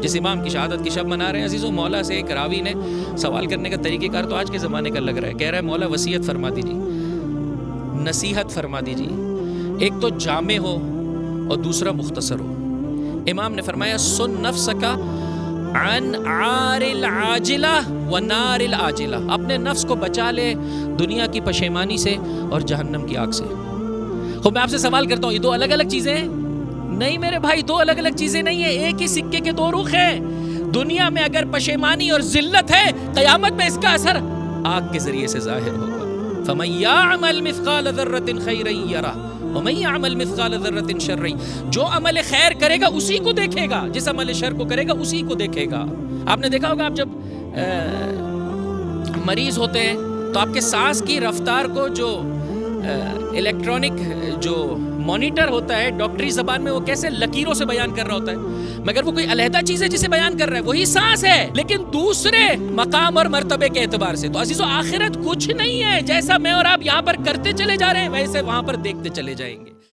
جس امام کی شہادت کی شب منا رہے ہیں عزیزوں، مولا سے ایک راوی نے سوال کرنے کا طریقہ کار تو آج کے زمانے کا لگ رہا ہے، کہہ رہا ہے مولا وصیت فرما دیجیے، نصیحت فرما دیجیے، ایک تو جامع ہو اور دوسرا مختصر ہو۔ امام نے فرمایا سن نفسک عن عار العاجلہ و نار العاجلہ، اپنے نفس کو بچا لے دنیا کی پشیمانی سے اور جہنم کی آگ سے۔ تو میں آپ سے سوال کرتا ہوں، یہ دو الگ الگ چیزیں ہیں؟ نہیں میرے بھائی، دو الگ الگ چیزیں نہیں ہیں، ایک ہی سکے کے دو رخ ہیں۔ دنیا میں اگر پشیمانی اور ذلت ہے، قیامت میں اس کا اثر آگ کے ذریعے سے ظاہر ہوگا۔ فَمَن يَعْمَلْ مِثْقَالَ ذَرَّةٍ خَيْرًا يَرَهُ وَمَن يَعْمَلْ مِثْقَالَ ذَرَّةٍ شَرًّا، جو عمل خیر کرے گا اسی کو دیکھے گا، جس عمل شر کو کرے گا اسی کو دیکھے گا۔ آپ نے دیکھا ہوگا، آپ جب مریض ہوتے ہیں تو آپ کے سانس کی رفتار کو جو الیکٹرانک جو مانیٹر ہوتا ہے ڈاکٹری زبان میں، وہ کیسے لکیروں سے بیان کر رہا ہوتا ہے، مگر وہ کوئی علیحدہ چیز ہے جسے بیان کر رہا ہے، وہی سانس ہے لیکن دوسرے مقام اور مرتبے کے اعتبار سے۔ تو عزیزو، آخرت کچھ نہیں ہے، جیسا میں اور آپ یہاں پر کرتے چلے جا رہے ہیں ویسے وہاں پر دیکھتے چلے جائیں گے۔